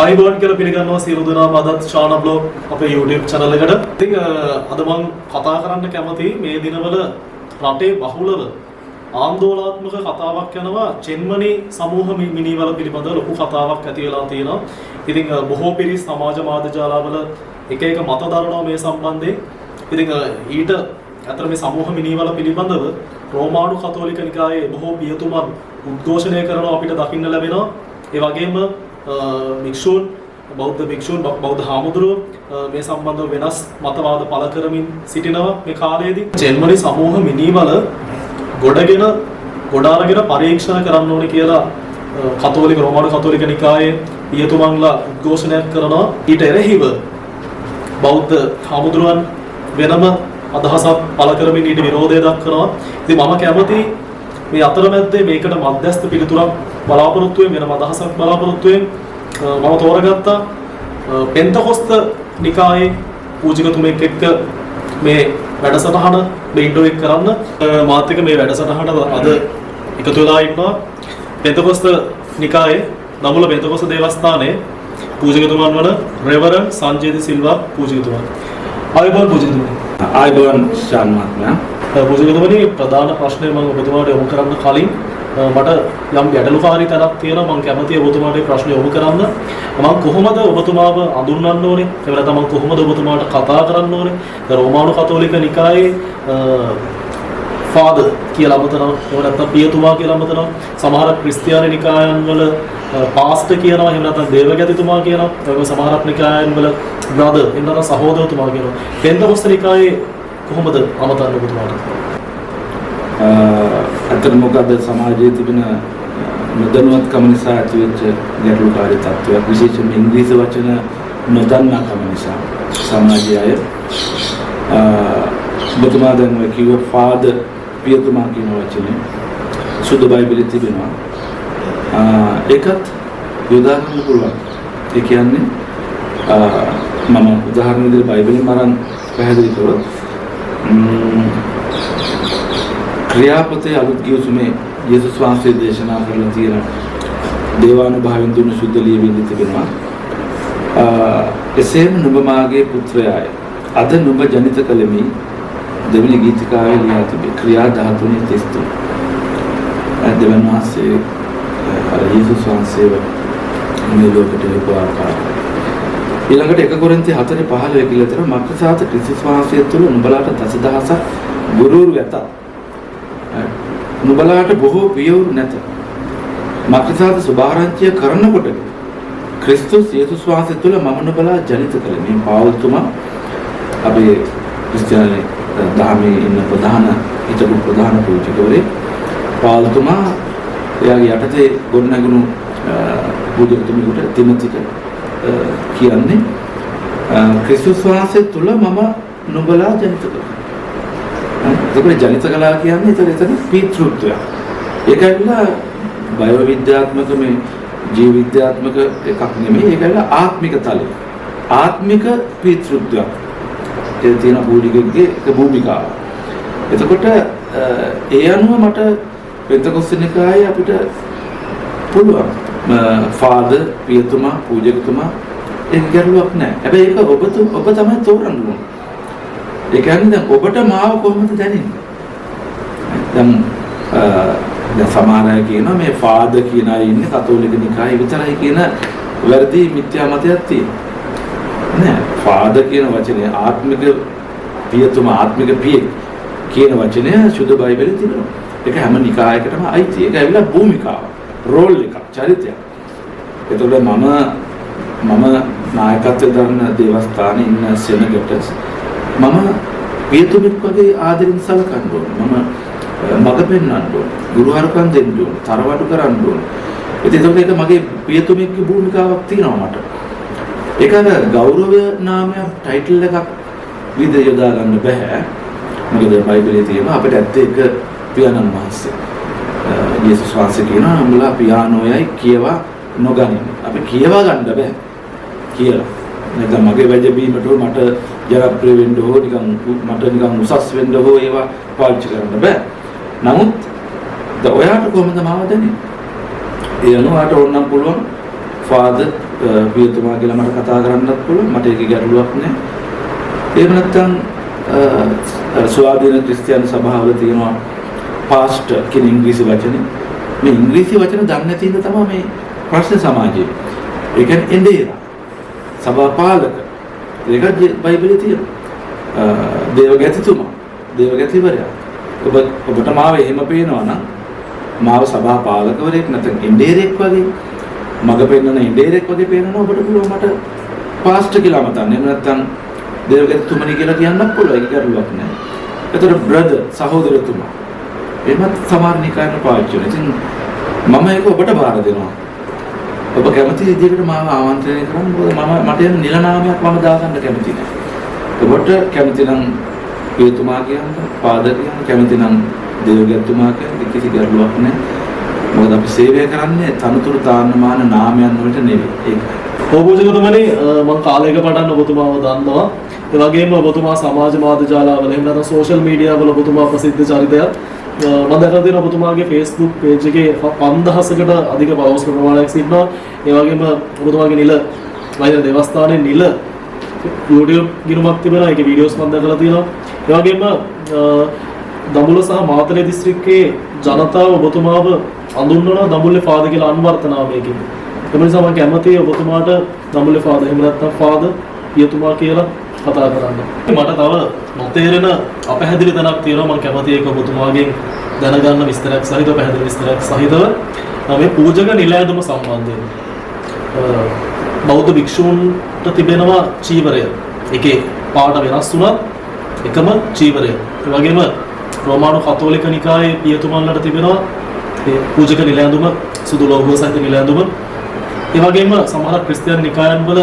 ආයිබෝන් කියලා පිළිගන්නවා සියලු දෙනාම අදත් ශාන බ්ලොග් අපේ YouTube channel එකට. ඉතින් අද මම කතා කරන්න කැමති මේ දිනවල රටේ බහුලව ආందోලනාත්මක කතාවක් යනවා චෙන්මනි සමූහ මිනිවල පිළිබඳව ලොකු කතාවක් ඇති වෙලා තියෙනවා. ඉතින් බොහෝ පිරිස් සමාජ මාධ්‍ය ජාලවල එක මත දරනවා මේ සම්බන්ධයෙන්. ඉතින් ඊට අතර මේ සමූහ මිනිවල පිළිබඳව රෝමානු කතෝලික නිකායේ බොහෝ පියතුමන් උද්ඝෝෂණය කරනවා අපිට දකින්න ලැබෙනවා. ඒ වගේම භික්ෂූන් බෞද්ධ භික්ෂූන් බෞද්ධ හාමුදුරුවෝ මේ සම්බන්ධව වෙනස් මතවාද පළ කරමින් සිටිනවා මේ කාලයේදී. චෙන්මනි සමූහ මිනිවල ගොඩාරගෙන පරීක්ෂණ කරන්න ඕනේ කියලා කතෝලික රෝමානු කතෝලික නිකායේ පියතුමන්ලා උද්ඝෝෂණයක් කරනවා. ඊට එරෙහිව බෞද්ධ හාමුදුරුවන් වෙනම අදහසක් පළ කරමින් ඊට විරෝධය දක්වනවා. ඉතින් මම කැමති මේ අතරමැද්දේ මේකට මධ්‍යස්ථ පිළිතුරක් බලාපොරොත්තු වෙන අදහසක් බලාපොරොත්තු වෙන මම තෝරගත්තා පෙන්තකොස්ත නිකායේ පූජකතුමෙක් එක්ක මේ වැඩසටහන මේ ඉන්ටර්විව් කරන්න මාත් එක්ක මේ වැඩසටහනට අද එකතු වෙලා ඉන්නවා පෙන්තකොස්ත නිකායේ නමුල පෙන්තකොස්ත දේවස්ථානයේ පූජකතුමන් වන රෙවරන්ඩ් සංජේද සිල්වා පූජකතුමන්. ආයුබෝවන් පූජකතුමනි. ආයුබෝවන් ශාන් මහත්මයා. පූජකතුමනි ප්‍රධාන ප්‍රශ්නය මම ඔබතුමාට යොමු කරන්න කලින් මට යම් ගැටලුකාරී තැනක් තියෙනවා. මම කැමතියි ඔබතුමාට මේ ප්‍රශ්නේ යොමු කරන්න. මම කොහොමද ඔබතුමාව අඳුන්වන්න ඕනේ? එහෙම නැත්නම් මම කොහොමද ඔබතුමාට කතා කරන්න ඕනේ? රෝමානු කතෝලික නිකායේ ෆාදර් කියලා අමතනවා. එහෙම නැත්නම් පියතුමා කියලා අමතනවා. සමහර ක්‍රිස්තියානි නිකායන් වල පාස්ටර් කියනවා. එහෙම නැත්නම් දේවගතිතුමා කියනවා. ඒක සමහර නිකායන් වල බ්‍රදර් එහෙම නැත්නම් සහෝදරතුමා කියනවා. පෙන්තකොස්ත නිකායේ කොහොමද අමතන්න ඔබතුමාට? අතන මොකද සමාජයේ තිබෙන නොදැනුවත්කම නිසා ඇතිවෙච්ච ගැටලුකාරී තත්ත්වයක් විශේෂයෙන්ම ඉංග්‍රීසි වචන නොදන්නාකම නිසා සමාජයේ අය ඔබතුමා දැන් ඔය කිව්ව ෆාදර් පියතුමා කියන වචනේ සුදු බයිබලයේ තිබෙනවා. ඒකත් යොදා ගන්න පුළුවන්. ඒ කියන්නේ මම උදාහරණ විදිහට බයිබලෙන් මරන් පැහැදිලි කරොත් ක්‍රියාපතේ අලුත් ගිවිසුමේ යේසුස් වහන්සේ දේශනා කරලා තියෙන දේවානුභාවයෙන් දුන්න සුද්ධ ලියවිලි තිබෙනවා. එසේම නුඹ මාගේ පුත්‍රයාය අද නුඹ ජනිත කළෙමි දෙවෙනි ගීතිකාවේ ලියා තිබේ ක්‍රියා 13:33. දෙවන මාසේ යේසුස් වහන්සේව මේ ලෝකෙට ලැබුව ආකාරය. ඊළඟට 1 කොරින්ති 4:15 කියලා තර මක්ඛසාත ක්‍රිස්තුස් වහන්සේ තුළ නුඹලාට දසදහසක් ගුරුවරු ඇත. නුඹලාට බොහෝ පියවරු නැත. මක්ඛසාත සුභාරංචිය කරනකොට ක්‍රිස්තුස් යේසුස් වහන්සේ තුළ මම නුඹලා ජනිත කළේ. මේ පාවුල්තුමා අපේ ක්‍රිස්තියානි දහමේ ඉන්න හිටපු ප්‍රධාන පූජකවරේ පාවුල්තුමා එයාගේ යටතේ ගොඩනැගුණු පූජකතුමෙකුට තිමොතිට කියන්නේ ක්‍රිස්තුස් වහන්සේ තුළ මම නුඹලා ජනිත කළා. ඒකේ ජනිත කළා කියන්නේ එතන පීතෘත්වය. ඒක ඇවිල්ලා බයෝ විද්‍යාත්මක මේ ජීව විද්‍යාත්මක එකක් නෙමෙයි. ඒක ඇවිල්ලා ආත්මික තලෙ. ආත්මික පීතෘත්වය. ඒ තියෙන පූජකෙක්ගේ එක භූමිකාව. එතකොට ඒ අනුව මට පෙන්තකොස්ත නිකායේ අපිට පුළුවන් ෆාදර් පියතුමා පූජකතුමා ඒක ගැටලුවක් නැහැ. හැබැයි ඒක ඔබ තමයි තෝරන්න ඕනේ. ඒ කියන්නේ දැන් ඔබට මාව කොහොමද දැනෙන්නේ? දැන් සමහර අය කියනවා මේ ෆාදර් කියන අය ඉන්නේ කතෝලික නිකායේ විතරයි කියන වැරදි මිත්‍යා මතයක් තියෙනවා. නෑ ෆාදර් කියන වචනේ ආත්මික පියතුමා ආත්මික පියෙක් කියන වචනය සුදු බයිබලයේ තිබෙනවා. ඒක හැම නිකායකටම අයිති. ඒක ඇවිල්ලා භූමිකාව, රෝල් එකක්, චරිතයක්. ඒතකොට මම නායකත්වයෙන් දරන දේවස්ථානයේ ඉන්න සෙනගටස් මම පියතුමෙක් වගේ ආදරෙන් සලකන්න ඕනේ. මම මඟ පෙන්වන්න ඕනේ. ගුරුහරුකම් දෙන්න ඕනේ. තරවටු කරන්න ඕනේ. ඉතින් ඒක මගේ පියතුමෙක්ගේ භූමිකාවක් තියෙනවා මට. ඒක ගෞරව නාමයක් ටයිටල් එකක් විදිහට යොදා ගන්න බෑ. මොකද බයිබලයේ තියෙන අපිට ඇත්තේ එක පියාණන් වහන්සේ. යේසුස් වහන්සේ කියනවා උඹලා පියානෝයයි කියවා නොගනින්න. අපි කියවා ගන්න බෑ කියලා. නැත්නම් මගේ වැජබීමට මට ජනප්‍රිය වෙන්න හෝ මට නිකන් උසස් වෙන්න හෝ ඒවා පාවිච්චි කරන්න බෑ. නමුත් ඔයාට කොහොමද මාව දැනෙන්නේ? ඒ අනුවට ඕනනම් පුළුවන් ෆාදර් පියතුමා කියලා මට කතා කරන්නත් පුළුවන්. මට ඒක ගැටලුවක් නැහැ. එහෙම නැත්නම් ස්වාධීන ක්‍රිස්තියානි සභාවල තියෙනවා පාස්ටර් කියන ඉංග්‍රීසි වචනේ. මේ ඉංග්‍රීසි වචන දන්නේ නැති ඉඳ තමයි මේ ප්‍රශ්න සමාජයේ. ඒ කියන්නේ එඬේරා. සභාපාලක. ඒක බයිබලයේ තියෙනවා. දේවගැතිතුමා. දේවගැතිවරයා. ඔබට මාව එහෙම පේනවා නම් මාව සභාපාලකවරයෙක් නැත්නම් එඬේරෙක් වගේ මග පෙන්නන එඬේරෙක් වගේ පේනවා ඔබට පුළුවන් මට පාස්ටර් කියලා අමතන්න. එහෙම නැත්නම් දේවගැතිතුමනි කියලා කියන්නත් පුළුවන්. ඒක කරුවක් නෑ. ඒතර බ්‍රදර් සහෝදරතුමා. එහෙමත් සමහර නිකායන පාවිච්චි වෙනවා. ඉතින් මම ඒක ඔබට බාර දෙනවා. ඔබ කැමති විදිහකට මාව ආමන්ත්‍රණය කරන්න. මොකද මට එන නිල නාමයක් මම දාගන්න කැමති නෑ. ඔබට කැමති නම් පියතුමා කියන්න, පාදර් කියන්න, කැමති නම් දේවගැතිතුමා කියන්න කිසි ගැටලුවක් නෑ. මොකද අපි සේවය කරන්නේ තනතුරු තාන්නමාන නාමයන් වලට නෙවෙයි. ඒකයි. පූජකතුමනි මම කාලයක පටන් ඔබතුමාව දන්නවා. ඒ වගේම ඔබතුමා සමාජ මාධ්‍ය ජාලාවල එහෙම නැත්නම් සෝෂල් මීඩියා වල ඔබතුමා ප්‍රසිද්ධ චරිතයක්. මම දැකලා තියෙනවා ඔබතුමාගේ Facebook page එකේ 5000කට අධික followers ප්‍රමාණයක් සිටිනවා. ඒ වගේම ඔබතුමාගේ නිල වෛද්‍ය දේවස්ථානයේ නිල YouTube ගිණුමක් තිබෙනවා. ඒකේ වීඩියෝස් මම දැකලා තියෙනවා. ඒ වගේම දඹුල්ල සහ මාතලේ දිස්ත්‍රික්කයේ ජනතාව ඔබතුමාව හඳුන්වනවා දඹුල්ලේ ෆාදර් කියලා අනුවර්ත නාමයකින්. ඒ නිසා මම කැමතියි ඔබතුමාට දඹුල්ලේ ෆාදර් එහෙම නැත්නම් ෆාදර් පියතුමා කියලා කතා කරන්න. මට තව නොතේරෙන අපැහැදිලි තැනක් තියෙනවා. මම කැමතියි ඒක ඔබතුමාගෙන් දැනගන්න විස්තරයක් සහිතව පැහැදිලි විස්තරයක් සහිතව මේ පූජක නිලැඳුම සම්බන්ධයෙන්. බෞද්ධ භික්ෂූන්ට තිබෙනවා චීවරය. ඒකේ පාට වෙනස් වුණත් එකම චීවරය. ඒ වගේම රෝමානු කතෝලික නිකායේ පියතුමන්ලට තිබෙනවා ඒ පූජක නිලැඳුම සුදු ලෝගෝ සහිත නිලැඳුම. ඒ වගේම සමහර ක්‍රිස්තියානි නිකායන් වල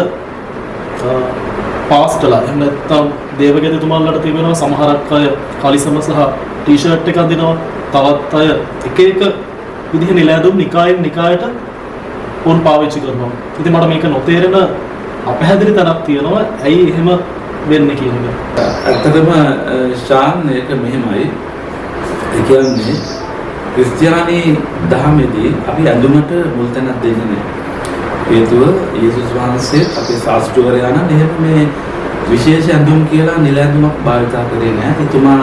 පාස්ටර්ලා එහෙම නැත්නම් දේවගැතිතුමන්ලට තිබෙනවා සමහරක් අය කලිසම සහ ටී-ෂර්ට් එකක් දෙනවා. තවත් අය එක එක විදිහේ නිලැඳුම් නිකායෙන් නිකායට උන් පාවිච්චි කරනවා. ඉතින් මට මේක නොතේරෙන අපැහැදිලි තැනක් තියෙනවා. ඇයි එහෙම වෙන්නේ කියන එක. ඇත්තටම ශාන් ඒක මෙහෙමයි. ඒ කියන්නේ ක්‍රිස්තියානි දහමේදී අපි ඇඳුමට මුල් තැනක් දෙන්නේ නැහැ. හේතුව යේසුස් වහන්සේ අපේ ශාස්ත්‍රවරයා නම් එහෙම මේ විශේෂ ඇඳුම් කියලා නිල ඇඳුමක් භාවිතා කරේ නැහැ. එතුමා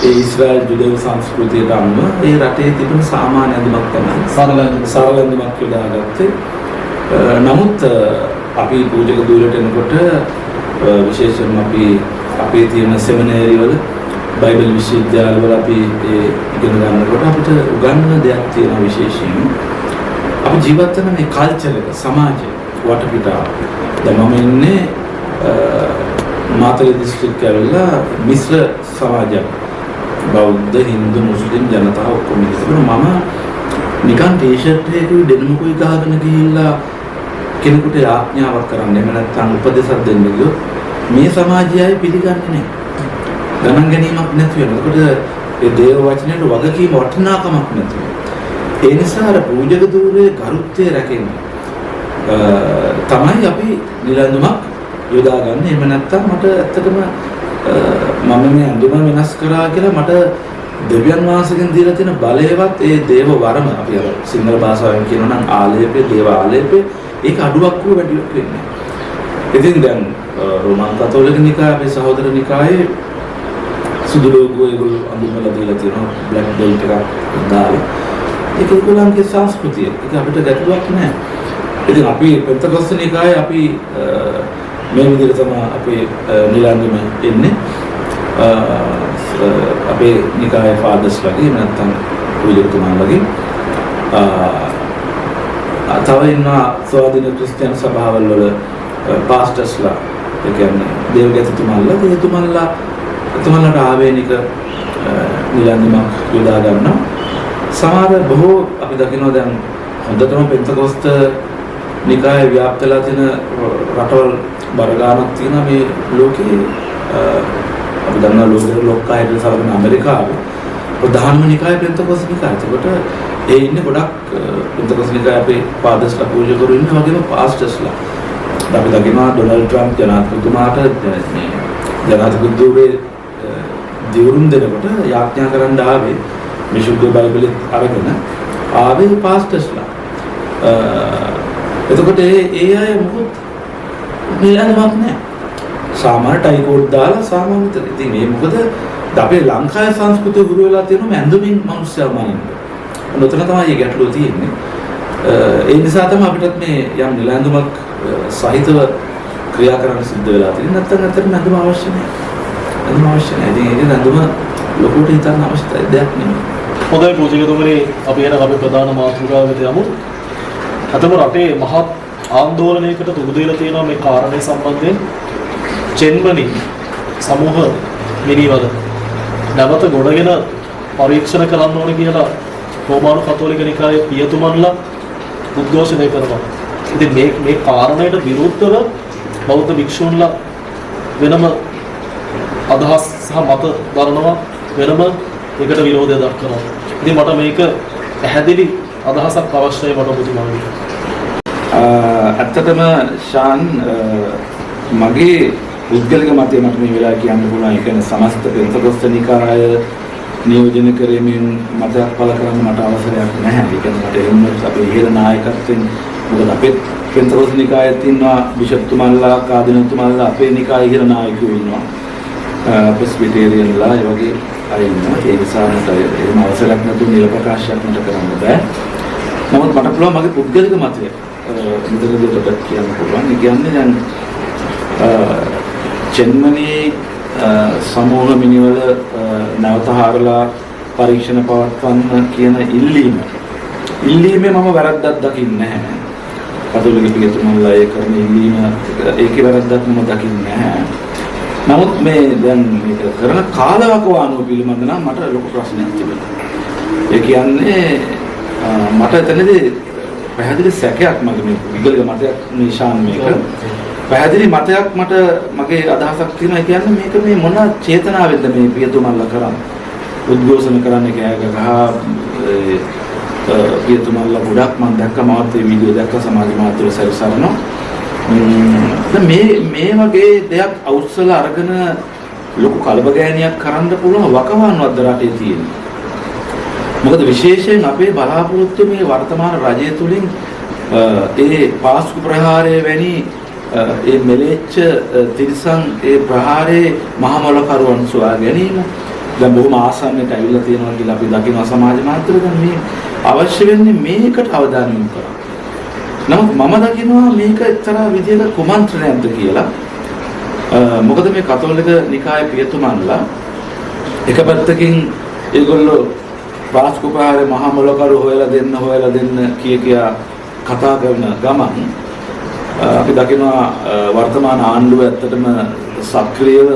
ඒ ඊශ්‍රායල් ජුදෙව් සංස්කෘතියට අනුව ඒ රටේ තිබෙන සාමාන්‍ය ඇඳුමක් තමයි සරල ඇඳුමක් කියලා ගත්තේ. නමුත් අපි පූජක දුරට එනකොට විශේෂයෙන්ම අපි අපේ තියෙන සෙමිනරි වල බයිබල් විශ්වවිද්‍යාලවල අපි ඉගෙන ගන්නකොට අපිට උගන්වන දෙයක් තියෙනවා විශේෂයෙන්. අපි ජීවත් වෙන මේ කල්චර් එක සමාජය වටපිටාව. දැන් මම ඉන්නේ මාතලේ දිස්ත්‍රික්කයේ ඇවිල්ලා මිශ්‍ර සමාජයක්. බෞද්ධ, හින්දු, මුස්ලිම් ජනතාව ඔක්කොම ඉන්නවා. මම නිකන් ටී-ෂර්ට් එකකුයි ඩෙනිමුකුයි ගහගෙන ගිහිල්ලා කෙනෙකුට ආඥාවක් කරන්න එහෙම නැත්නම් උපදේශයක් දෙන්න ගියොත් මේ සමාජයයි පිළිගන්නේ නැහැ. ගණන් ගැනීමක් නැති වෙනවා. ඒකට ඒ දේව වචනයට වගකීම වටිනාකමක් නැති වෙනවා. ඒ නිසා අර පූජක ධූරයේ ගරුත්වය රැකෙන්න තමයි අපි නිලඳුමක් යොදාගන්නේ. එහෙම නැත්නම් මට ඇත්තටම මම මේ අඳුම වෙනස් කරා කියලා මට දෙවියන් වහන්සේගෙන් දීලා තියෙන බලයවත් ඒ දේව වරම අපි අර සිංහල භාෂාවෙන් කියනවා නම් ආලේපේ දේව ආලේපේ ඒක අඩුවක් වූ වැඩියක් වෙන්නේ. ඉතින් දැන් රෝමාන කතෝලික නිකාය අපේ සහෝදර නිකායේ සුදු ලෝගෝ ඒගොල්ලෝ අඳුමලා දීලා තියෙනවා බ්ලැක් බෙල්ට් එකක් දාලා. ඒක ඒගොල්ලන්ගේ සංස්කෘතිය. ඒක අපිට ගැටලුවක් නෑ. ඉතින් අපි පෙන්තකොස්ත නිකායේ අපි මේ විදිහට තමයි අපේ නිලංගම එන්නේ. අපේ නිකායේ ෆාදර්ස් වගේ නැත්නම් පූජකතුමන් වගේ තව ඉන්නවා ස්වාධීන ක්‍රිස්තියානි සභාවල් වල පාස්ටර්ස්ලා ඒ කියන්නේ දේවගැතිතුමන්ලට ආවේනික නිලංගමක් යොදා ගන්නවා. සමහර බොහෝ අපි දකිනවා දැන් හොඳටම පෙන්තකොස්ත නිකායේ ව්‍යාප්තලා තියෙන රටවල් බරගානක් තියෙනවා මේ ලෝකේ. අපි දන්නවා ලෝකේ ලොක්කායිට සලකන ඇමරිකාවේ ප්‍රධානම නිකාය පෙන්තකොස්ත නිකාය. ඒකට ඒ ඉන්නේ ගොඩක් පෙන්තකොස්ත නිකාය අපේ පාදස්ලා පූජකවරු ඉන්න වගේම පාස්ටර්ස්ලා. අපි දකිනවා ඩොනල්ඩ් ට්‍රම්ප් ජනාධිපතිතුමාට ජනාධිපතිතුමේ දිවුරුම් දෙනකොට යාඥා කරන්න ආවේ මේ සුද්ධ බයිබලෙත් අරගෙන ආවේ පාස්ටර්ස්ලා. එතකොට ඒ අය මොකද නිලන්වක් නැහැ. සාමාන්‍ය ටයි කෝඩ් දාලා සාමාන්‍ය විතර. ඉතින් මේ මොකද අපේ ලංකාවේ සංස්කෘතිය ගුරු වෙලා තියෙනවා ඇඳුමින් මිනිස්සු මනින්න. ඔතන තමයි මේ ගැටලුව තියෙන්නේ. ඒ නිසා තමයි අපිටත් මේ යම් නිලැඳුමක් සහිතව ක්‍රියා කරන්න සිද්ධ වෙලා තියෙන්නේ. නැත්නම් අතරම ඇඳුම අවශ්‍ය නැහැ. ඇඳුම අවශ්‍ය නැහැ. ඉතින් ඒක ඇඳුම ලොකුට හිතන්න අවශ්‍ය දෙයක් නෙමෙයි. හොඳයි පූජකතුමනි, අපි එන අපේ ප්‍රධාන මාතෘකාවට යමු. අතම රටේ මහත් ආందోලනයකට තුඩු දීලා තියෙනවා මේ කාරණේ සම්බන්ධයෙන්. චෙන්මනි සමූහ මිනිවල නැවත ගොඩගෙන පරීක්ෂණ කරන්න ඕනේ කියලා රෝමානු කතෝලික නිකායේ පියතුමන්ලා උද්ඝෝෂණය කරනවා. ඉතින් මේ කාරණයට විරුද්ධව බෞද්ධ භික්ෂුන්ලා වෙනම අදහස් සහ මත දරනවා, වෙනම ඒකට විරෝධය දක්වනවා. ඉතින් මට මේක පැහැදිලි අදහසක් අවශ්‍යයි මට පුදුමාවි. ඇත්තටම ශාන් මගේ පුද්ගලික මතය මට මේ වෙලාවේ කියන්න පුළුවන්. ඒ කියන්නේ සමස්ත පෙන්තකොස්ත නිකාය නියෝජනය කිරීමෙන් මතයක් පළ කරන්න මට අවසරයක් නැහැ. ඒ කියන්නේ මට එහෙම අපේ ඉහළ නායකත්වයෙන් මොකද අපේ පෙන්තකොස්ත නිකායේ තියෙනවා බිෂප්තුමන්ලා, කාදිනතුමන්ලා, අපේ නිකායේ ඉහළ නායකයෝ ඉන්නවා. ප්‍රෙස්බිටේරියන්ලා ඒ වගේ අය ඉන්නවා. ඒ නිසා මට එහෙම අවසරයක් නැතුව නිල ප්‍රකාශයක් මට කරන්න බෑ. නමුත් මට පුළුවන් මගේ පුද්ගලික මතය මුදලියට කියන්න පුළුවන්. ඒ කියන්නේ දැන් චෙන්මනි සමූහ මිනිවල නැවත හාරලා පරීක්ෂණ පවත්වන්න කියන ඉල්ලීමේ මම වැරද්දක් දකින්නේ නැහැ. කතෝලික පියතුමන්ලා ඒ කරන ඉල්ලීම ඒකේ වැරද්දක් මම දකින්නේ නැහැ. නමුත් මේ දැන් මේක කරන කාලවකවානුව පිළිබඳ නම් මට ලොකු ප්‍රශ්නයක් තිබෙනවා. ඒ කියන්නේ මට එතනදී පැහැදිලි සැකයක් මගේ මේ විගලික මතයක් නිශාන් මේක පැහැදිලි මතයක් මට මගේ අදහසක් තියෙනවා. ඒ කියන්නේ මේක මේ මොන චේතනාවෙන්ද මේ පියතුමන්ලා කරන්නේ? උද්ඝෝෂණ කරන්නේ කෑග ගහ පියතුමන්ලා ගොඩක් මම දැක්කම මාත් මේ වීඩියෝ දැක්ක සමාජ මාධ්‍යවල සැරිසරනවා. මේ වගේ දෙයක් අවශ්‍යලා අරගෙන ලොකු කලබගෑනියක් කරන්න පුළුවන් වකවානුවක්ද රටේ තියෙන්නේ. මොකද විශේෂයෙන් අපේ බලාපොරොත්තු මේ වර්තමාන රජය තුලින් ඒ පාස්කු ප්‍රහාරය වැනි ඒ මෙලෙච්ච තිරිසන් ඒ ප්‍රහාරයේ මහමොලකරුවන් සොයා ගැනීම දැන් බොහොම ආසන්නයට ඇවිල්ලා තියෙනවා කියලා අපි දකිනවා සමාජ මාධ්‍යවල. දැන් මේ අවශ්‍ය වෙන්නේ මේකට අවධානය යොමු කරන්න. නමුත් මම දකිනවා මේක එක්තරා විදිහක කුමන්ත්‍රණයක්ද කියලා. මොකද මේ කතෝලික නිකායේ පියතුමන්ලා එක පැත්තකින් ඒගොල්ලෝ පාස්කු ප්‍රහාරයේ මහමොලකරු හොයලා දෙන්න කියා කතා කරන ගමන් අපි දකිනවා වර්තමාන ආණ්ඩුව ඇත්තටම සක්‍රියව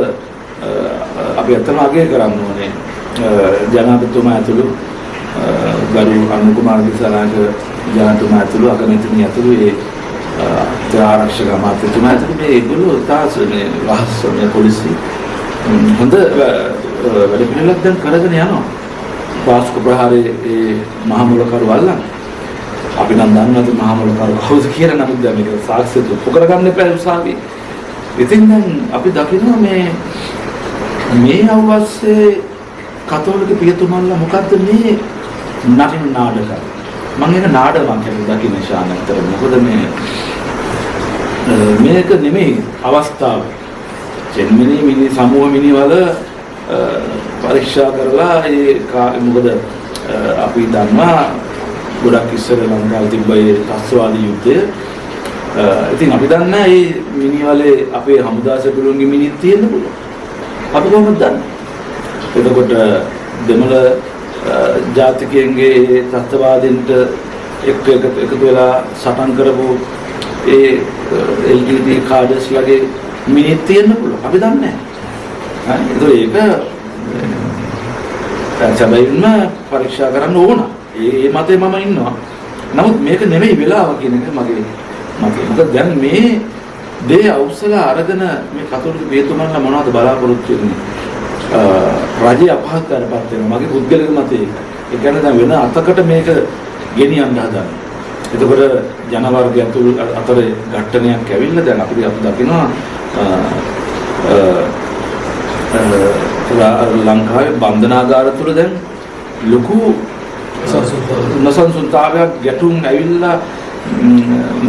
අපි ඇත්තටම අගය කරන්න ඕනේ. ජනාධිපතිතුමා ඇතුළු ගරු අනුර කුමාර දිසානායක ජනාධිපතිතුමා ඇතුළු අගමැතිනි ඇතුළු ඒ ආරක්ෂක අමාත්‍යතුමා ඇතුළු මේ ඒගොල්ලෝ තාසනේ රහස්‍ය පොලිසිය හොඳ වැඩ පිළිවෙලක් දැන් කරගෙන යනවා. පාස්කු ප්‍රහාරයේ ඒ මහමොලකරු අල්ලන්න අපි නම් දන්නවද මහමොලකරු කවුද කියලා. නමුත් දැන් මේක සාක්ෂි ඔප්පු කරගන්න එපා උසාවියේ. ඉතින් දැන් අපි දකිනවා මේ අවස්සේ කතෝලික පියතුමන්ලා මොකද්ද මේ නටින නාටක. මම ඒක නාටකයක් කියලා දකින්න ශානතර. මොකද මේක නෙමෙයි අවස්ථාව. චෙන්මනි මිනි සමූහ මිනිවල පරීක්ෂා කරලා මොකද අපි දන්නවා ගොඩක් ඉස්සර ලංකාවේ තිබ්බ ඒ ත්‍ස්වාදී යුද්ධය. ඉතින් අපි දන්නා මේ මිනිවලේ අපේ හමුදා සැපලුන්ගේ මිනිත් තියෙන්න පුළුවන්. අපි කොහොමද දන්නේ? එතකොට දෙමළ ජාතිකයන්ගේ ත්‍ස්වාදීන්ට එකතු වෙලා සටන් කරපු ඒ LGBT කාඩර්ස්ලාගේ මිනිත් තියෙන්න පුළුවන්. අපි දන්නේ නැහැ. ඒක සැබවින්ම පරීක්ෂා කරන්න ඕන. ඒ මතේ මම ඉන්නවා. නමුත් මේක නෙමෙයි වෙලාව කියන එක මගේ මතය. මොකද දැන් මේ දේ අවශ්‍යලා අරගෙන මේ කතෝලික පියතුමන්ලා මොනවද බලාපොරොත්තු වෙන්නේ? රජය අපහසුතාවයටපත් වෙනවා. මගේ පුද්ගලික මතය ඒක. ඒ කියන්නේ දැන් වෙන අතකට මේක ගෙනියන්න හදනවා. එතකොට ජනවර්ගය අතරේ ගැටණයක් ඇවිල්ලා දැන් අපි දකිනවා ලංකාවේ බන්ධනාගාර තුළ දැන් ලොකු නසන්සුන්තාවයක් ගැටුම් ඇවිල්ලා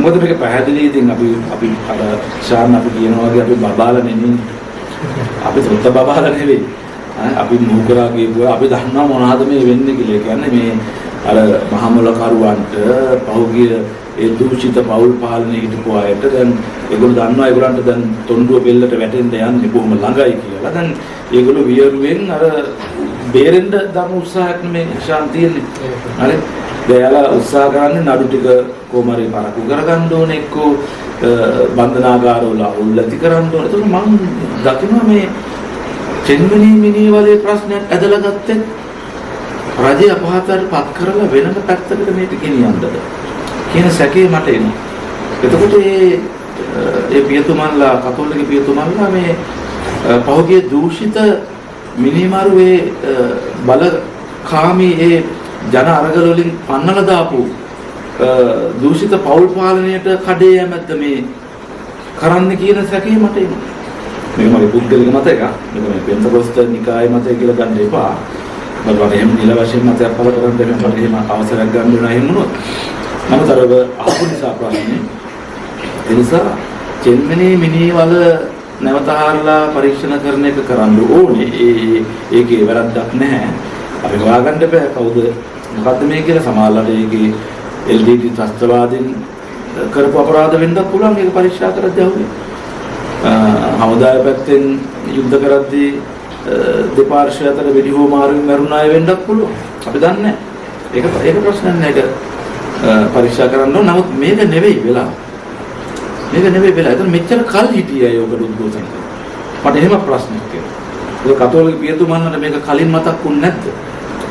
මොකද මේක පැහැදිලි ඉතින් අපි අර ශාන් අපි කියනවා වගේ අපි බබාලා නෙමෙයි. අපි සොත්ත බබාලා නෙවෙයි. අපි මොහුකරා කියපුවා අපි දන්නවා මොනවද මේ වෙන්නේ කියලා. කියන්නේ මේ අර මහමොලකරුවන්ට පහුගිය ඒ දූෂිත පෞල් පාලනයේ හිටපු අයට දැන් ඒගොල්ලෝ දන්නවා ඒගොල්ලන්ට දැන් තොණ්ඩුව බෙල්ලට වැටෙන්න යන්නේ බොහොම ළඟයි කියලා. දැන් ඒගොල්ලෝ වියරුවෙන් අර බේරෙන්න දම උත්සාහයක් මේ ශාන්තියනේ. හරි. දැයලා උත්සාහ කරන්නේ නඩු ටික කොමාරි පරක්කු කරගන්න ඕනේ එක්කෝ බන්ධනාගාරවල උල්ලති කරන්න ඕනේ. ඒක මම දකිනවා මේ චෙන්මනී මිනී වලේ ප්‍රශ්නයක් ඇදලා ගත්තේ රජය අපහාතයට පත් කරලා වෙනම පැත්තකට මේක ගෙනියන්නද කියන සැකේ මට එනවා. එතකොට ඒ පියතුමන්ලා කතෝලික පියතුමන්ලා මේ පහුගිය දූෂිත මිනිමාරුවේ බලකාමී ඒ ජන අරගල වලින් පන්නලා දාපු දූෂිත පෞල් පාලනයට කඩේ යැමැද්ද මේ කරන්න කියන සැකේ මට එනවා. මේක මගේ පුද්ගලික මතයක්. මේක මේ පෙන්තකොස්ත නිකායේ මතය කියලා ගන්න එපා. මම එහෙම නිල වශයෙන් මතයක් පළ කරන්න දෙන්න මට එහෙම අවසරයක් ගන්න වෙනවා එහෙම වුණොත්. නමුත් අර අහපු නිසා ප්‍රශ්නේ. ඒ නිසා චෙන්මනේ මිනී වල නැවත හරලා පරීක්ෂණ කරන එක කරන්න ඕනේ. ඒකේ වැරද්දක් නැහැ. අපි හොයාගන්න බෑ කවුද මොකද්ද මේ කියලා. සමාජලට ඒකේ LDT ත්‍ස්තවාදීන් කරපු අපරාධ වෙන්නත් පුළුවන්. ඒක පරීක්ෂා කරද්දී අහුවේ. හමුදාය පැත්තෙන් යුද්ධ කරද්දී දෙපාර්ශ්වය අතර වෙඩි හෝමාරුවෙන් මරුණ අය වෙන්නත් පුළුවන්. අපි දන්නේ නැහැ. ඒක ප්‍රශ්නයක් නෑ. ඒක පරීක්ෂා කරන්න ඕන. නමුත් මේක නෙවෙයි වෙලා. මේක නෙවෙයි වෙලා. එතන මෙච්චර කල් හිටියේ අය ඔකට උද්ඝෝෂණ කරලා. මට එහෙම ප්‍රශ්නයක් තියෙනවා. ඒක කතෝලික පියතුමන්ලට මේක කලින් මතක් වුනේ නැද්ද?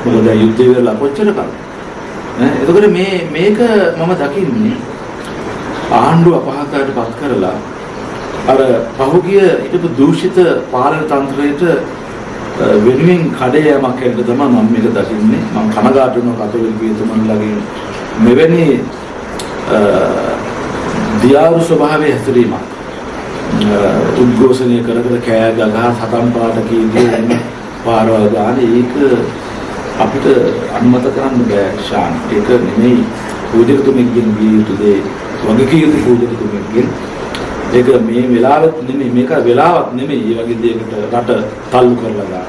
මොකද යුද්ධය වෙලා කොච්චර කල්? එතකොට මේක මම දකින්නේ ආණ්ඩුව අපහාතයට පත් කරලා අර පහුගිය හිටපු දූෂිත පාලන තන්ත්‍රයට වෙනුවෙන් කඩේයමක් හැටියට තමයි මම මේක දකින්නේ. මම කනගාටු වෙනවා කතෝලික පියතුමන්ලගේ මෙවැනි දියාරු ස්වභාවයේ හැසිරීමක්. උද්ඝෝෂණය කර කෑ ගගහ සතන් පාට කීදී පාරවල් ගාන ඒක අපිට අනුමත කරන්න බෑ ශාන්. ඒක නෙමෙයි පූජකතුමෙක්ගෙන් විය යුතු දේ. වගකීම් යුතු පූජකතුමෙක්ගෙන් ඒක මේ වෙලාවත් නෙමෙයි. මේක වෙලාවක් නෙමෙයි. මේ වගේ දෙයකට රට තල්ලු කරලා ගන්න.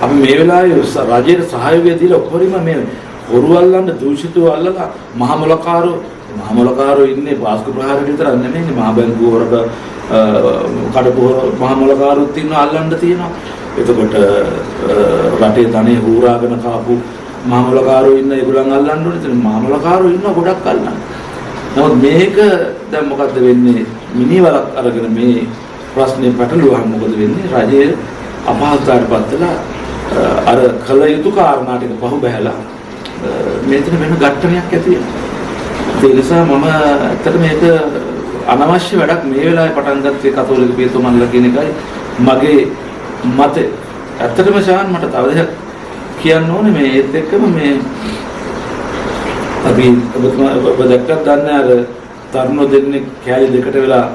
අපි මේ වෙලාවේ රජයට සහයෝගය දීලා උපරිම මේ හොරු අල්ලන්න දූෂිතව අල්ලලා මහමොලකාරෝ ඉන්නේ පාස්කු ප්‍රහාරයට විතර නෙමෙයි. මහ බැංකුව වරක කඩපු මහමොලකාරුත් ඉන්නවා අල්ලන්න තියෙනවා. එතකොට රටේ ධනෙ හූරාගෙන කාපු මහමොලකාරෝ ඉන්න ඒගොල්ලන් අල්ලන්න ඕනේ. ඉතින් මහමොලකාරෝ ඉන්න ගොඩක් අල්ලන්න. නමුත් මේක දැන් මොකද්ද වෙන්නේ? මිනිවලක් අරගෙන මේ ප්‍රශ්නේ පැටලුවාම මොකද වෙන්නේ? රජයේ අපහසුතාවයට පත්වලා අර කල යුතු කාරණා ටික පහු බහැලා මෙතන වෙන ගැටණයක් ඇති වෙනවා. ඒ නිසා මම ඇත්තට මේක අනවශ්‍ය වැඩක් මේ වෙලාවේ පටන් ගත්තේ කතෝලික පියතුමන්ලා කියන එකයි මගේ මතය. ඇත්තටම ශාන් මට තව දෙයක් කියන්න ඕනේ මේ ඒත් එක්කම මේ අපි ඔබ දැක්කත් දන්නේ අර තරුණ දෙන්නෙක් කෑලි දෙකට වෙලා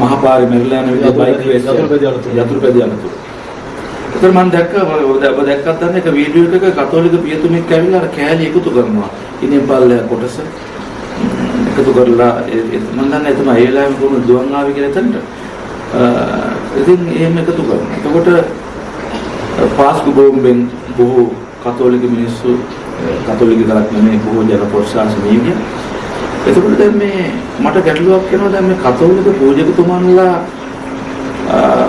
මහපාරේ මැරිලා යන විදිහ බයික් රේස් යතුරුපැදිය යනතු. ඒතර මම දැක්කා ඔබ දැක්කත් දන්නේ එක වීඩියෝ එකක කතෝලික පියතුමෙක් ඇවිල්ලා අර කෑලි එකතු කරනවා. ඉන්නේ බල්ල කොටස එකතු කරලා මම දන්නේ එතන ඒ වෙලාවෙම කොහොමද දුවන් ආවේ කියලා එතනට. ඉතින් එහෙම එකතු කරනවා. එතකොට පාස්කු බෝම්බෙන් බොහෝ කතෝලික මිනිස්සු කතෝලික තරක් නෙමෙයි බොහෝ ජන ප්‍රශාසනීය ගියා. එතකොට දැන් මේ මට ගැටලුවක් වෙනවා දැන් මේ කතෝලික පූජකතුමන්ලා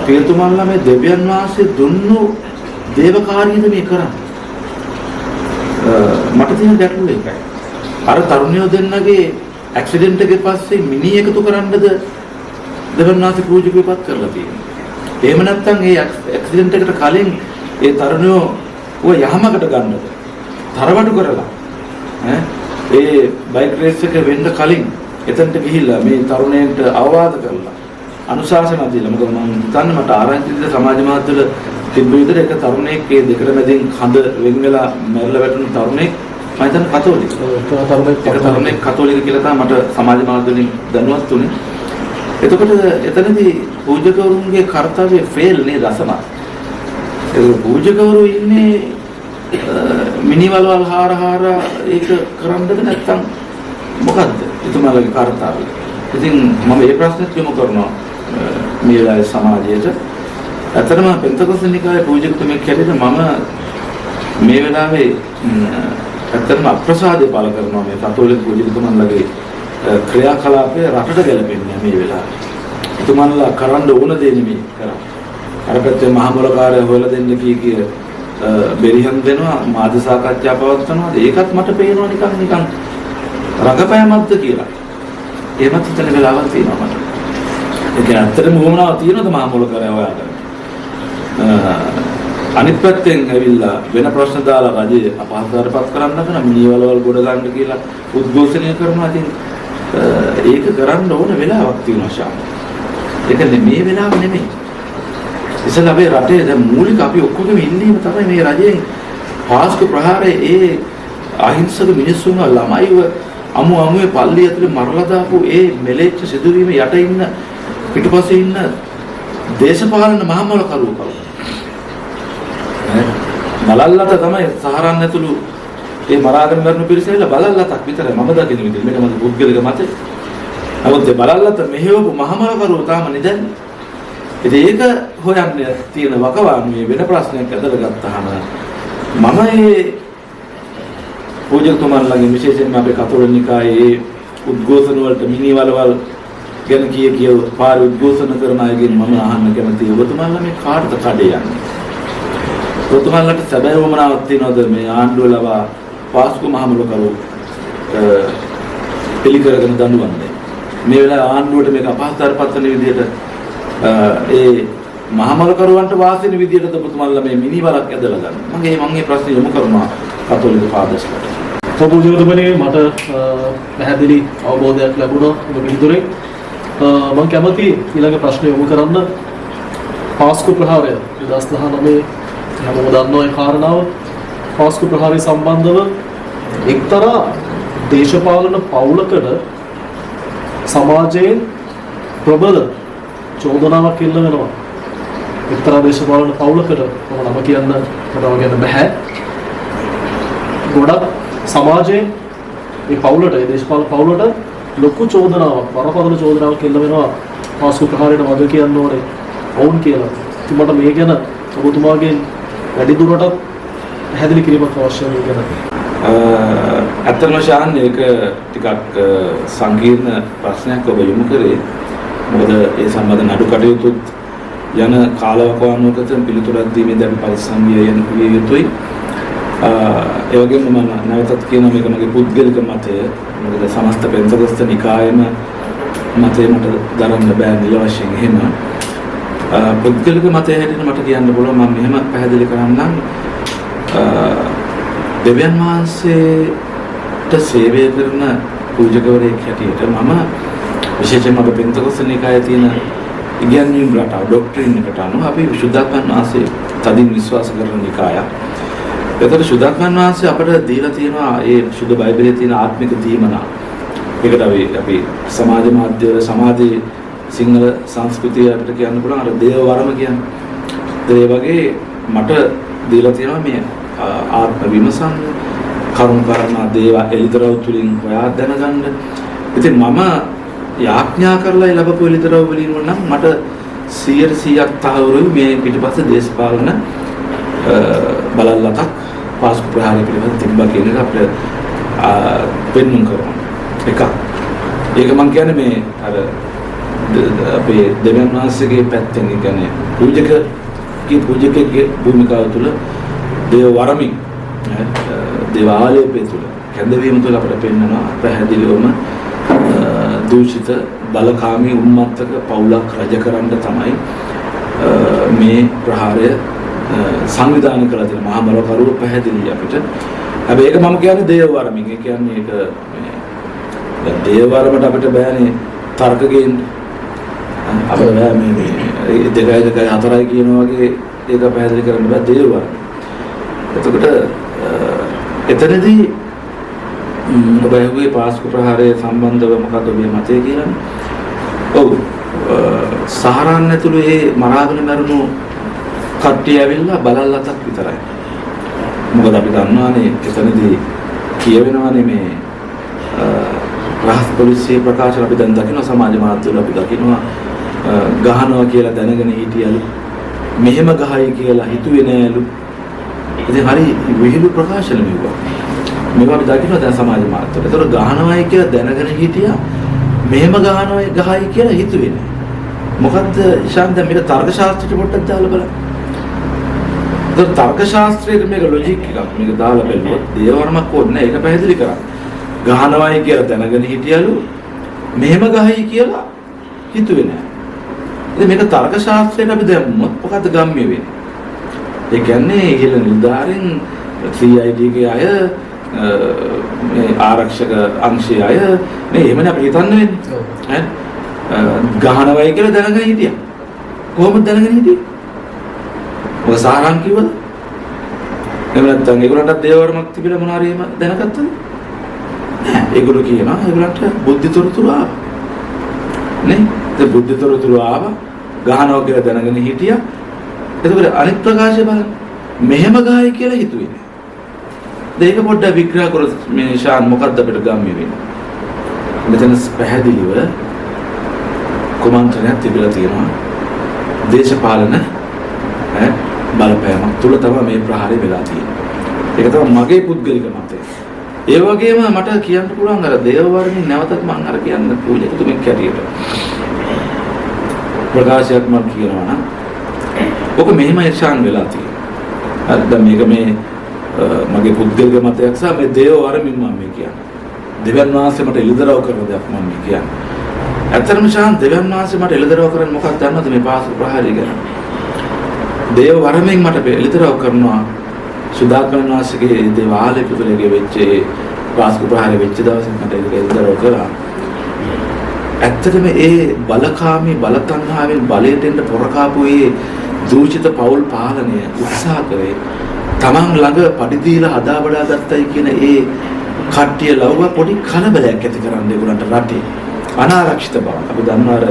පියතුමන්ලා මේ දෙවියන් වහන්සේ දුන්නු දේවකාරියද මේ කරන්නේ? මට තියෙන ගැටලුව ඒකයි. අර තරුණයෝ දෙන්නගේ ඇක්සිඩන්ට් එකේ පස්සේ මිනි එකතු කරන්නද දෙවියන් වහන්සේ පූජකයෙක්පත් කරලා තියෙන්නේ. එහෙම නැත්නම් ඒ ඇක්සිඩන්ට් එකට කලින් ඒ තරුණයෝ ඔය යහමකට ගන්නද? තරවඩු කරලා ඒ බයික් රේස් එක වෙන්න කලින් එතනට ගිහිල්ලා මේ තරුණයන්ට අවවාද කරලා අනුශාසනා දීලා මොකද මම හිතන්නේ මට ආරංචි දෙන සමාජ මාධ්‍යවල තිබ්බ විදිහට එක තරුණයෙක් ඒ දෙකට මැදින් කඳ වෙන් වෙලා මැරලා වැටුණු තරුණයෙක් මම හිතන්නේ කතෝලික. තරුණයෙක් කතෝලික කියලා තමයි මට සමාජ මාධ්‍යවලින් දැනුවත් උනේ. එතකොට එතනදී පූජකවරුන්ගේ කාර්යය ෆේල් නේද අසමත්. ඒ පූජකවරු ඉන්නේ මිනිවලවල් හාර ඒක කරන්නද නැත්නම් මොකද්ද එතුමාලගේ කාර්යය? ඉතින් මම මේ ප්‍රශ්නෙත් යොමු කරනවා මේ වෙලාවේ සමාජයට. ඇත්තටම පෙන්තකොස්ත නිකායේ පූජකතුමෙක් හැටියට මම මේ වෙලාවේ ඇත්තටම අප්‍රසාදය පාල කරනවා මේ කතෝලික පූජකතුමන්ලගේ ක්‍රියාකලාපය රටට ගැලපෙන්නේ මේ වෙලාවේ. එතුමන්ලා කරන්න ඕන දේ නෙමෙයි කරන්නේ. අර පැත්තේ මහමොලකාරය හොයලා දෙන්න කී බෙරිහන් දෙනවා මාධ්‍ය සාකච්ඡා පවත්වනවා. ඒකත් මට පේනවා නිකන් රඟපෑමක්ද කියලා. එහෙමත් හිතන වෙලාවක් තියෙනවා මට. ඒ කියන්නේ ඇත්තටම වුණා තියෙනවද මහමොලකාරය හොයාගන්න? අනිත් පැත්තෙන් ඇවිල්ලා වෙන ප්‍රශ්න දාලා රජය අපහසුතාවයටපත් කරන්න හදන මිනිවලවල් ගොඩ ගන්න කියලා උද්ඝෝෂණය කරනවා. ඉතින් ඒක කරන්න ඕන වෙලාවක් තියෙනවා ශාම. ඒක මේ වෙලාව නෙමෙයි. ඉතින් අපේ රටේ දැන් මූලික අපි ඔක්කොගෙම ඉල්ලීම තමයි මේ රජයෙන් පාස්කු ප්‍රහාරයේ ඒ අහිංසක මිනිස්සුන්ව ළමයිව අමුවේ පල්ලිය ඇතුලේ මරලා දාපු ඒ මෙලෙච්ච සිදුවීම යට ඉන්න පිටුපස්සේ ඉන්න දේශපාලන මහමොලකරුවෝ කවුද? බලල්ලත තමයි සහරන්න ඇතුළු ඒ මරාගෙන මරන පිරිසෙල්ල බලල්ලතක් විතරයි මම දකින විදිහට. මේක මගේ පුද්ගලික මතය. නමුත් ඒ බලල්ලත මෙහෙවපු මහමලකරුවෝ තාම නිදන්නේ. ඉතින් ඒක හොයන්න තියෙන වකවානුවේ වෙන ප්‍රශ්නයක් ඇදලා ගත්තාම මම මේ පූජකතුමන්ලගේ විශේෂයෙන්ම අපේ කතෝලික නිකායේ උද්ඝෝෂණ වලට මිනිවලවල් ගැන කිය පාර උද්ඝෝෂණ කරන අයගෙන් මම අහන්න කැමතියි ඔබතුමන්ලා මේ කාටද කඩේ යන්නේ? ඔබතුමන්ලට සැබෑ වමනාවක් තියනවද මේ ආණ්ඩුව ලවා පාස්කු මහමොලකරුවෝ පිළිකරගෙන දඬුවම් දෙන්න? මේ වෙලාවේ ආණ්ඩුවට මේක අපහසුතාවයටපත් වෙන විදිහට ඒ මහමොලකරුවන්ට වාසි වෙන විදිහට ඔබතුමන්ලා මේ මිනිවලක් ඇදලා ගන්න. මම මේ ප්‍රශ්නේ යොමු කරනවා කතෝලික පාදස්කට. පොබුජෝතුමනි මට පැහැදිලි අවබෝධයක් ලැබුණා ඔබ පිළිතුරේ. මම කැමති ඊළඟ ප්‍රශ්නේ යොමු කරන්න පාස්කු ප්‍රහාරය 2019 හැමෝම දන්නවා ඒ කාරණාව. පාස්කු ප්‍රහාරය සම්බන්ධව එක්තරා දේශපාලන පවුලකට සමාජයෙන් ප්‍රබල චෝදනාවක් එල්ල වෙනවා. එක්තරා දේශපාලන පවුලකට මම නම කියන්න බෑ. ගොඩක් සමාජයේ මේ පවුලට ඒ දේශපාලන පවුලට ලොකු චෝදනාවක් බරපතල චෝදනාවක් එල්ල වෙනවා පාස්කු ප්‍රහාරයට වග කියන්න ඕනේ වුන් කියලා. ඉතින් මට මේ ගැන ඔබතුමාගෙන් වැඩි දුරටත් පැහැදිලි කිරීමක් අවශ්‍යයි මේ ගැන. ඇත්තටම ශාන් ඒක ටිකක් සංකීර්ණ ප්‍රශ්නයක් ඔබ යොමු කරේ. මොකද ඒ සම්බන්ධ නඩු කටයුතුත් යන කාලවකවානුවකට පිළිතුරක් දීමේදී අපි පරිස්සම් විය යුතුයි. ඒ වගේම මම නැවතත් කියනවා මේක මගේ පුද්ගලික මතය. මොකද සමස්ත පෙන්තකොස්ත නිකායේම මතය මට දරන්න බෑ නිල වශයෙන් එහෙම. පුද්ගලික මතය හැටියට මට කියන්න පුළුවන් මම මෙහෙම පැහැදිලි කරන්නම්. දෙවියන් වහන්සේට සේවය කරන පූජකවරයෙක් හැටියට මම විශේෂයෙන්ම අපේ පෙන්තකොස්ත නිකායේ තියෙන ඉගැන්වීම් රටාව ඩොක්ට්‍රින් එකට අනුව අපි සුද්ධාත්මයන් වහන්සේ තදින් විශ්වාස කරන නිකායක්. ඒතර සුද්ධාත්මයන් වහන්සේ අපට දීලා තියෙනවා ඒ සුද්ධ බයිබලයේ තියෙන ආත්මික දීමනා. ඒකට අපි සමාජ මාධ්‍ය සමාජයේ සිංහල සංස්කෘතිය අපිට කියන්න පුළුවන් අර දේව වරම කියන්නේ. ඒ වගේ මට දීලා තියෙනවා මේ ආත්ම විමසන්න කරුණ කරනා දේව එළිදරව් තුලින් හොයා දැනගන්න. ඉතින් මම යාඥා කරලා ලැබපු එළිදරව් වලින් නම් මට 100% තහවුරුයි මේ පිටිපස්සේ දේශපාලන බලල්ලතක් පාස්කු ප්‍රහාරය පිළිබඳ තිබ්බා කියන එක අපිට පෙන්වන්න කරනවා. එකක්. ඒක මම කියන්නේ මේ අර අපේ දෙවියන් වහන්සේගේ පැත්තෙන් කියන්නේ පූජකගේ භූමිකාව තුළ දේව වරමින් දේව ආලෝපය තුළ කැඳවීම තුළ අපිට පෙන්වනවා පැහැදිලිවම දූෂිත බලකාමී උන්මත්තක පවුලක් රජ කරන්න තමයි මේ ප්‍රහාරය සංවිධානය කළ තියෙන මහමලකරුව පැහැදිලි අපිට. හැබැයි ඒක මම කියන්නේ දේව වරමින්. ඒ කියන්නේ ඒක මේ දේව වරමට අපිට බෑනේ තර්ක ගේන්න. අපිට බෑ මේ 2.4 කියනවා වගේ ඒක පැහැදිලි කරන්න බෑ දේව වරම. එතකොට එතනදී ඔබ ඇහුවේ පාස්කු ප්‍රහාරය සම්බන්ධව මොකක්ද ඔබේ මතය කියන්නේ? ඔව් සහරාන් ඇතුළු ඒ මරාගෙන මරුණු කට්ටිය ඇවිල්ලා බලල්ලතක් විතරයි. මොකද අපි දන්නවානේ එතනදී කියවෙනවානේ මේ රහස් පොලිසිය ප්‍රකාශන අපි දැන් දකිනවා සමාජ මාධ්‍යවල අපි දකිනවා ගහනවා කියලා දැනගෙන හිටියලු මෙහෙම ගහයි කියලා හිතුවේ නෑලු. ඉතින් හරි විහිළු ප්‍රකාශන මේවා අපි දකිනවා දැන් සමාජ මාධ්‍යවල. ඒතර ගහනවායි කියලා දැනගෙන හිටියා මෙහෙම ගහයි කියලා හිතුවේ නෑ. මොකද්ද ශාන් දැන් මේක තර්ක ශාස්ත්‍රයට පොඩ්ඩක් දාලා බලන්න. ඒතර තර්ක ශාස්ත්‍රයේ මේක ලොජික් එකක්. මේක දාලා බලුවොත් දේවවර්මක් ඕනේ ඒක පැහැදිලි කරා. ගහනවායි කියලා දැනගෙන හිටියලු මෙහෙම ගහයි කියලා හිතුවේ නෑ. ඉතින් මේක තර්ක ශාස්ත්‍රයට අපි දැම්මොත් මොකද්ද ගම්ම්‍ය වෙන්නේ? ඒ කියන්නේ ඉහළ නිලධාරීන් CID ගේ අය මේ ආරක්ෂක අංශයේ අය මේ එහෙමනේ අපි හිතන්න වෙන්නේ. ගහනවයි කියලා දැනගෙන හිටියා. කොහොමද දැනගෙන හිටියේ? ඔය සාරාංශ කිව්වද? එහෙම නැත්නම් ඒගොල්ලන්ට දේවවර්මක් තිබිලා මොනවා හරි එහෙම දැනගත්තද? නෑ. ඒගොල්ලෝ කියනවා ඒගොල්ලන්ට බුද්ධිතොරතුරු ආවා. නේ? ඒ බුද්ධිතොරතුරු ආවා. ගහනවා කියලා දැනගෙන හිටියා. එතකොට අනිත් ප්‍රකාශය බලන්න. මෙහෙම ගහයි කියලා හිතුවේ නෑ. දෙයක පොඩ්ඩක් විග්‍රහ කරොත් මේ ශාන් මොකද්ද අපිට ගම්ම්‍ය වෙන්නේ? මෙතන පැහැදිලිව කුමන්ත්‍රණයක් තිබිලා තියෙනවා. දේශපාලන බලපෑමක් තුල තමයි මේ ප්‍රහාරය වෙලා තියෙන්නේ. ඒක තමයි මගේ පුද්ගලික මතය. ඒ වගේම මට කියන්න පුළුවන් අර දේවවර්මී නැවතත් මම අර කියන්න පූජකතුමෙක් කැටියට ප්‍රකාශයක් මම කියනවා නම් ඔක මෙහෙම ශාන් වෙලා තියෙනවා. හරි දැන් මේක මේ මගේ පුද්ගලික මතයක් සහ මේ දේවවර්මී මම මේ කියන්නේ. දෙවියන් වහන්සේ මට එළිදරව් කරන දෙයක් මම මේ කියන්නේ. ඇත්තටම ශාන් දෙවියන් වහන්සේ මට එළිදරව් කරන්නේ මොකක්ද දන්නවද මේ පාසල් ප්‍රහාරය ගැන? දේවවර්මයෙන් මට එළිදරව් කරනවා සුදාත්මයන් වහන්සේගේ දේවාලය පිටුලේ වෙච්ච පාසල් ප්‍රහාරය වෙච්ච දවසේ මට එළිදරව් කරා. ඇත්තටම ඒ බලකාමී බලතණ්හාවෙන් බලයට එන්න පොරකාපු ඒ දූෂිත පෞල් පාලනය උත්සාහ කරේ තමන් ළඟ පඩි දීලා හදා බඩා ගත්තයි කියන ඒ කට්ටිය ලව්ව පොඩි කලබලයක් ඇති කරන්න ඒගොල්ලන්ට රටේ අනාරක්ෂිත බව. අපි දන්නවා අර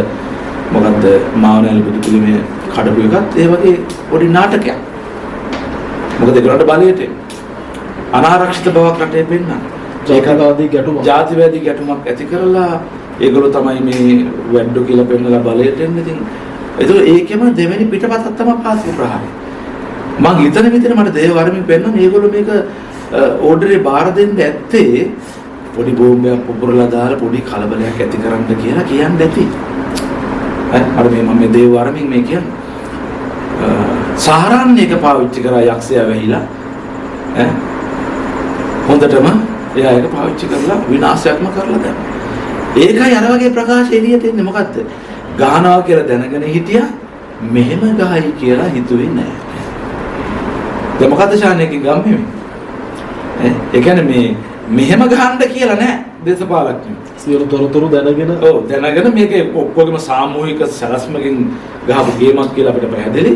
මොකද්ද මාවනෑල බුදු පිළිමේ කඩපු එකත් ඒ වගේ පොඩි නාටකයක්. මොකද ඒගොල්ලන්ට බලයට අනාරක්ෂිත බවක් රටේ පෙන්නන. ජාතිවාදී ගැටුමක්. ජාතිවාදී ගැටුමක් ඇති කරලා ඒගොල්ලෝ තමයි මේ වැද්දෝ කියලා පෙන්නලා බලයට එන්නේ. ඉතින් ඒකෙම දෙවෙනි පිටපතක් තමයි පාසල් ප්‍රහාරය. මං හිතන විදිහට මට දේවවර්මී පෙන්නන මේගොල්ලෝ මේක ඕඩරේ බාර දෙන්න ඇත්තේ පොඩි බෝම්බයක් පුපුරලා දාලා පොඩි කලබලයක් ඇති කරන්න කියලා කියන්නේ ඇති. අර මේ මම මේ දේවවර්මී මේ කියන්නේ සාරාන්නයක පාවිච්චි කරා යක්ෂයා වැහිලා හොඳටම එයා ඒක පාවිච්චි කරලා විනාශයක්ම කරලා දැම්මා. ඒකයි අර වගේ ප්‍රකාශ එළියට එන්නේ මොකද්ද? ගහනවා කියලා දැනගෙන හිටියා මෙහෙම ගහයි කියලා හිතුවේ නෑ. දැන් මොකද්ද ශාන්‍යකින් ගම්මේ මේ? ඒ කියන්නේ මේ මෙහෙම ගහන්න කියලා නෑ දේශපාලඥයෝ. සියලු තොරතුරු දැනගෙන දැනගෙන මේක ඔක්කොගේම සාමූහික සැලැස්මකින් ගහපු ගේමක් කියලා අපිට පැහැදිලි.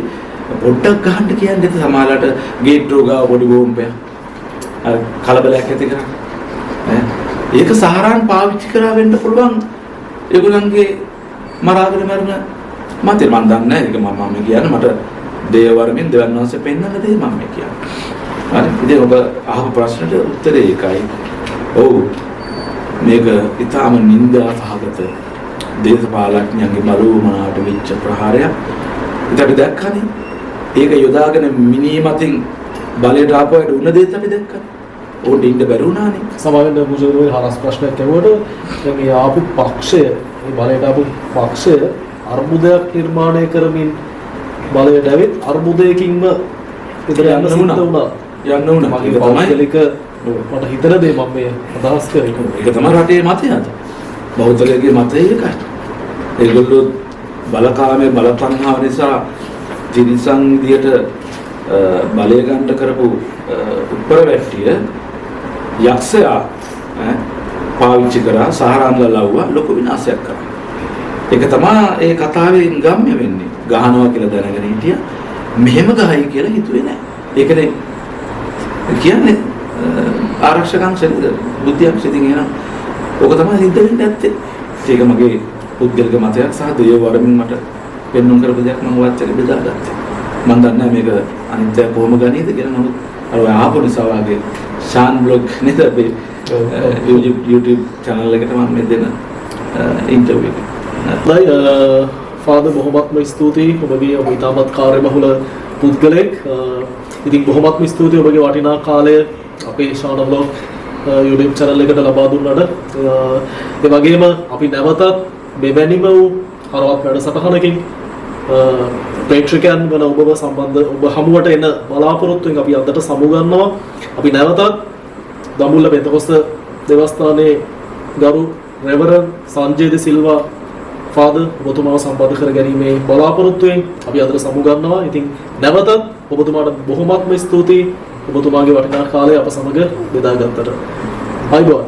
පොඩ්ඩක් ගහන්න කියන්නේ සමාජලට ගේට්ටුව ගාව පොඩි බෝම්බයක්. කලබලයක් ඇති කරන්නේ. ඒක සහරාන් පාවිච්චි කරා වෙන්න පුළුවන්. ඒගොල්ලන්ගේ මරාගෙන මරන මතේ මන් දන්නේ නැහැ. ඒක මම කියන්නේ මට දේවවර්මෙන් දෙවන් වහන්සේ පෙන්නන දේ මම කියන්නේ. හරි. ඉතින් ඔබ අහපු ප්‍රශ්නෙට උත්තරේ ඒකයි. ඔව්. මේක ඊටාම නින්දා සහගත දේශපාලඥයන්ගේ බලවමනාට වෙච්ච ප්‍රහාරයක්. ඉතින් අපි දැක්කනේ. ඒක යොදාගෙන මිනීමතින් බලයට ආපුවට උන දෙයක් අපි දැක්කනේ. ඕකට ඉන්න බැරි වුණානේ. සමාවෙන්න මුජුරුවේ හරස් ප්‍රශ්නයක් ඇහුවට දැන් මේ ආපු පක්ෂය මේ බලයට ආපු පක්ෂය අර්බුදයක් නිර්මාණය කරමින් බලයට ඇවිත් අර්බුදයකින්ම ඉදිරියට යන්න සිද්ධ වුණා. යන්න වුණා. මගේ පෞද්ගලික මට හිතන දේ මම මේ අදහස් කරේ. ඒක තමයි රටේ මතය අද. බෞද්ධලගේ මතය ඒකයි. ඒගොල්ලෝ බලකාමයේ බලතණ්හාව නිසා තිරිසන් විදියට බලය ගන්න කරපු උප්පරවැට්ටිය යක්ෂයා පාවිච්චි කරා සහරාන්ලා ලව්වා ලොකු විනාශයක් කරා. ඒක තමයි ඒ කතාවෙන් ගම්ම්‍ය වෙන්නේ. ගහනවා කියලා දැනගෙන හිටියා මෙහෙම ගහයි කියලා හිතුවේ නෑ. ඒකනේ කියන්නේ ආරක්ෂකයන් සෙල්ද බුද්ධියක් සිටින් එනවා. ඕක තමයි සිද්ධ වෙන්නේ ඇත්තේ. ඒක මගේ පුද්ගලික මතයක් සහ දේවවර්මෙන් මට පෙන්වන්න කරපු දෙයක් මම ඔයත් එක්ක බෙදාගත්තා. මම දන්නේ මේක අනිත් අය කොහොම ගනීද කියලා. නමුත් අර ඔය ආපු නිසා වාගේ ශාන් බ්ලොග් නේද අපි YouTube channel එකට මම මේ දෙන ඉන්ටර්විව් එක. ෆාදර් බොහොමත්ම ස්තුතියි. ඔබගේ ඔබ ඉතාමත් කාර්යබහුල පුද්ගලෙක්. ඉතින් බොහොමත්ම ස්තුතියි ඔබගේ වටිනා කාලය අපේ ශාන බ්ලොග් YouTube channel එකට ලබා දුන්නාට. ඒ වගේම අපි නැවතත් මෙවැනිම වූ හරවත් වැඩසටහනකින් ප්‍රේක්ෂකයන් වන ඔබව සම්බන්ධ ඔබ හමුවට එන බලාපොරොත්තුවෙන් අපි අදට සමු ගන්නවා. අපි නැවතත් දඹුල්ල පෙන්තකොස්ත දේවස්ථානයේ ගරු රෙවරන් සංජය ද සිල්වා ෆාදර් ඔබතුමාව සම්බන්ධ කර ගැනීමේ බලාපොරොත්තුවෙන් අපි අදට සමු ගන්නවා. ඉතින් නැවතත් ඔබතුමාට බොහොමත්ම ස්තුතියි ඔබතුමාගේ වටිනා කාලය අප සමග බෙදා ගත්තට. ආයුබෝවන්.